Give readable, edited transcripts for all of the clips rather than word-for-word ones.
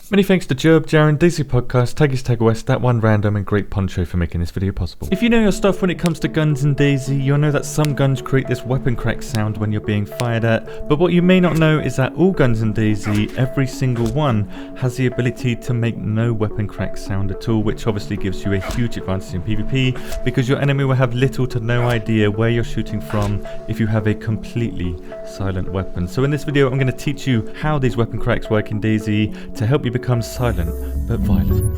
Many thanks to Jerb, Jaren, DayZ Podcast, Taggy's Tag West, That One Random, and Great Poncho for making this video possible. If you know your stuff when it comes to guns in DayZ, you'll know that some guns create this weapon crack sound when you're being fired at, but what you may not know is that all guns in DayZ, every single one, has the ability to make no weapon crack sound at all, which obviously gives you a huge advantage in PvP, because your enemy will have little to no idea where you're shooting from if you have a completely silent weapon. So in this video I'm going to teach you how these weapon cracks work in DayZ to help you become silent but violent.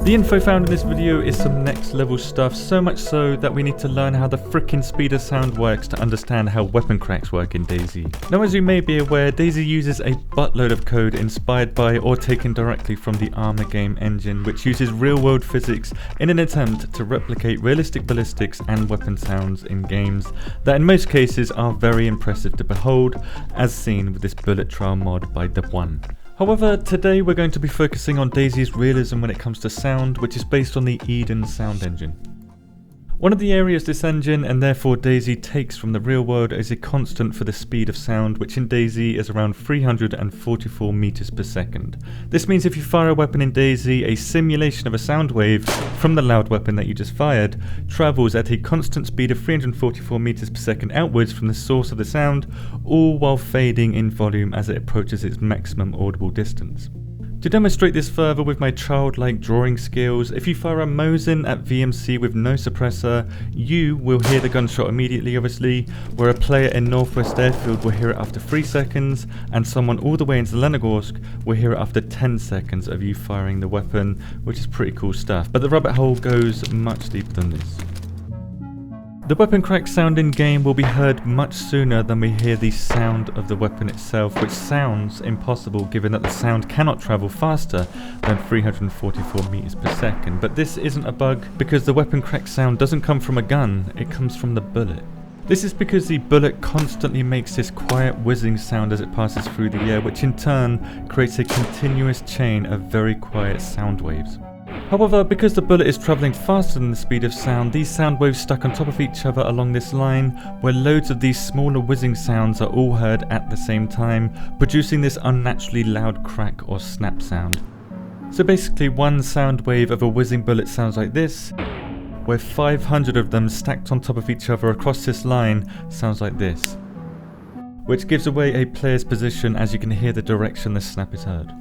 The info found in this video is some next level stuff, so much so that we need to learn how the frickin' speed of sound works to understand how weapon cracks work in DayZ. Now, as you may be aware, DayZ uses a buttload of code inspired by or taken directly from the Armor game engine, which uses real-world physics in an attempt to replicate realistic ballistics and weapon sounds in games that in most cases are very impressive to behold, as seen with this bullet trial mod by The One. However, today we're going to be focusing on DayZ's realism when it comes to sound, which is based on the Eden sound engine. One of the areas this engine, and therefore DayZ, takes from the real world is a constant for the speed of sound, which in DayZ is around 344 meters per second. This means if you fire a weapon in DayZ, a simulation of a sound wave from the loud weapon that you just fired travels at a constant speed of 344 meters per second outwards from the source of the sound, all while fading in volume as it approaches its maximum audible distance. To demonstrate this further with my childlike drawing skills, if you fire a Mosin at VMC with no suppressor, you will hear the gunshot immediately, obviously, where a player in Northwest Airfield will hear it after 3 seconds, and someone all the way into Lenogorsk will hear it after 10 seconds of you firing the weapon, which is pretty cool stuff. But the rabbit hole goes much deeper than this. The weapon crack sound in game will be heard much sooner than we hear the sound of the weapon itself, which sounds impossible given that the sound cannot travel faster than 344 meters per second. But this isn't a bug because the weapon crack sound doesn't come from a gun, it comes from the bullet. This is because the bullet constantly makes this quiet whizzing sound as it passes through the air, which in turn creates a continuous chain of very quiet sound waves. However, because the bullet is travelling faster than the speed of sound, these sound waves stack on top of each other along this line, where loads of these smaller whizzing sounds are all heard at the same time, producing this unnaturally loud crack or snap sound. So basically one sound wave of a whizzing bullet sounds like this, where 500 of them stacked on top of each other across this line sounds like this, which gives away a player's position as you can hear the direction the snap is heard.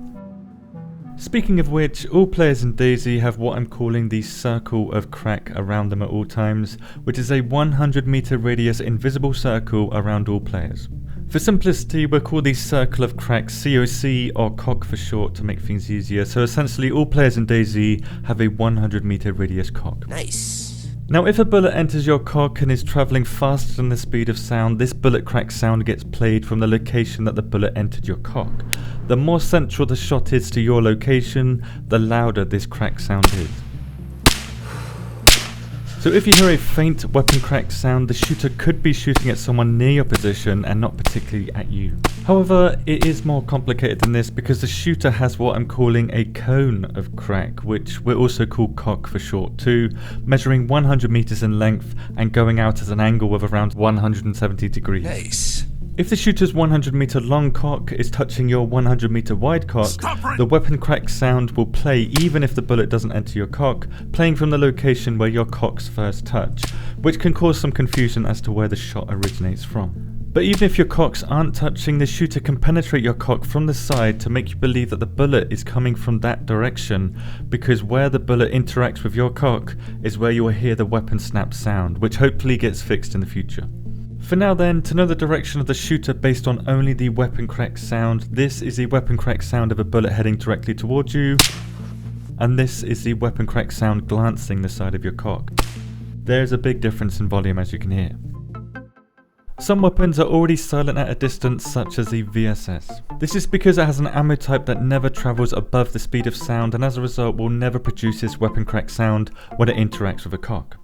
Speaking of which, all players in DayZ have what I'm calling the circle of crack around them at all times, which is a 100 meter radius invisible circle around all players. For simplicity, we'll call the circle of crack COC, or cock for short, to make things easier, so essentially all players in DayZ have a 100 meter radius cock. Nice! Now if a bullet enters your cock and is travelling faster than the speed of sound, this bullet crack sound gets played from the location that the bullet entered your cock. The more central the shot is to your location, the louder this crack sound is. So if you hear a faint weapon crack sound, the shooter could be shooting at someone near your position and not particularly at you. However, it is more complicated than this because the shooter has what I'm calling a cone of crack, which we'll also call cock for short too, measuring 100 meters in length and going out at an angle of around 170 degrees. Nice. If the shooter's 100 meter long cock is touching your 100 meter wide cock, the weapon crack sound will play even if the bullet doesn't enter your cock, playing from the location where your cocks first touch, which can cause some confusion as to where the shot originates from. But even if your cocks aren't touching, the shooter can penetrate your cock from the side to make you believe that the bullet is coming from that direction, because where the bullet interacts with your cock is where you will hear the weapon snap sound, which hopefully gets fixed in the future. For now then, to know the direction of the shooter based on only the weapon crack sound, this is the weapon crack sound of a bullet heading directly towards you, and this is the weapon crack sound glancing the side of your cock. There's a big difference in volume, as you can hear. Some weapons are already silent at a distance, such as the VSS. This is because it has an ammo type that never travels above the speed of sound, and as a result will never produce this weapon crack sound when it interacts with a cock.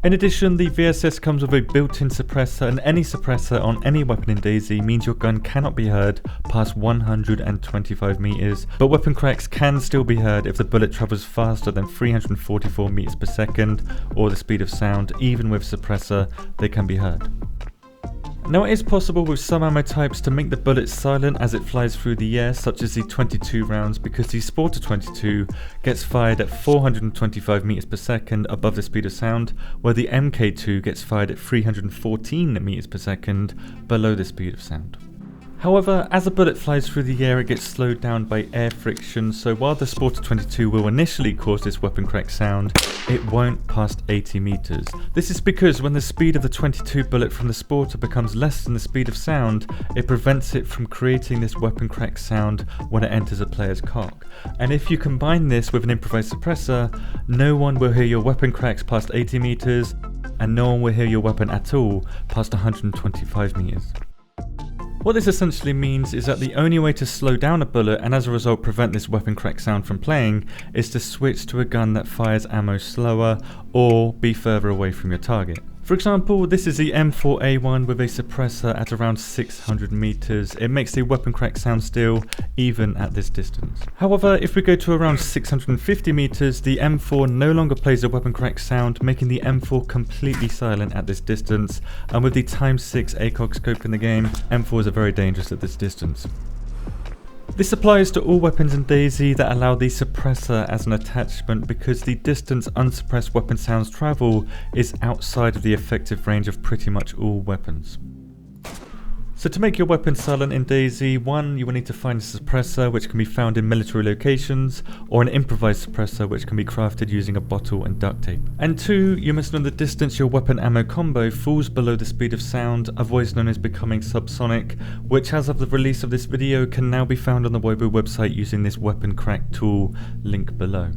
In addition, the VSS comes with a built-in suppressor, and any suppressor on any weapon in DayZ means your gun cannot be heard past 125 meters, but weapon cracks can still be heard if the bullet travels faster than 344 meters per second, or the speed of sound. Even with suppressor, they can be heard. Now it is possible with some ammo types to make the bullet silent as it flies through the air, such as the 22 rounds, because the Sporter 22 gets fired at 425 meters per second above the speed of sound, where the MK2 gets fired at 314 meters per second below the speed of sound. However, as a bullet flies through the air, it gets slowed down by air friction, so while the Sporter 22 will initially cause this weapon crack sound, it won't past 80 meters. This is because when the speed of the 22 bullet from the Sporter becomes less than the speed of sound, it prevents it from creating this weapon crack sound when it enters a player's cock. And if you combine this with an improvised suppressor, no one will hear your weapon cracks past 80 meters, and no one will hear your weapon at all past 125 meters. What this essentially means is that the only way to slow down a bullet and as a result prevent this weapon crack sound from playing is to switch to a gun that fires ammo slower or be further away from your target. For example, this is the M4A1 with a suppressor at around 600 meters. It makes the weapon crack sound still, even at this distance. However, if we go to around 650 meters, the M4 no longer plays a weapon crack sound, making the M4 completely silent at this distance. And with the ×6 ACOG scope in the game, M4s are very dangerous at this distance. This applies to all weapons in DayZ that allow the suppressor as an attachment because the distance unsuppressed weapon sounds travel is outside of the effective range of pretty much all weapons. So to make your weapon silent in DayZ, 1, you will need to find a suppressor which can be found in military locations, or an improvised suppressor which can be crafted using a bottle and duct tape. And 2, you must know the distance your weapon ammo combo falls below the speed of sound, otherwise known as becoming subsonic, which as of the release of this video can now be found on the WOBO website using this weapon crack tool, link below.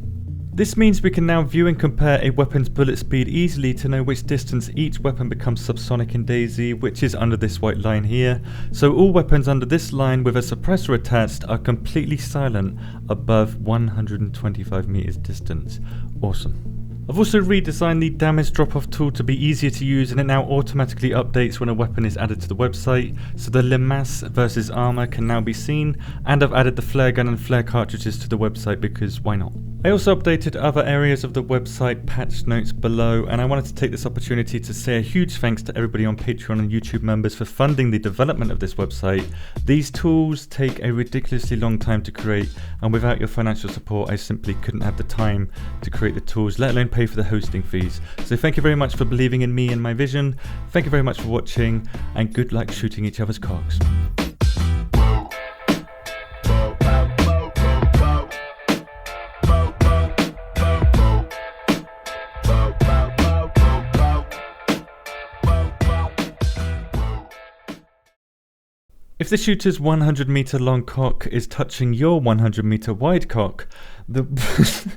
This means we can now view and compare a weapon's bullet speed easily to know which distance each weapon becomes subsonic in DayZ, which is under this white line here. So all weapons under this line with a suppressor attached are completely silent above 125 meters distance. Awesome. I've also redesigned the damage drop-off tool to be easier to use, and it now automatically updates when a weapon is added to the website, so the Limace versus armor can now be seen, and I've added the flare gun and flare cartridges to the website because why not? I also updated other areas of the website patch notes below, and I wanted to take this opportunity to say a huge thanks to everybody on Patreon and YouTube members for funding the development of this website. These tools take a ridiculously long time to create, and without your financial support I simply couldn't have the time to create the tools, let alone pay for the hosting fees. So thank you very much for believing in me and my vision, thank you very much for watching, and good luck shooting each other's cocks. If the shooter's 100 meter long cock is touching your 100 meter wide cock, the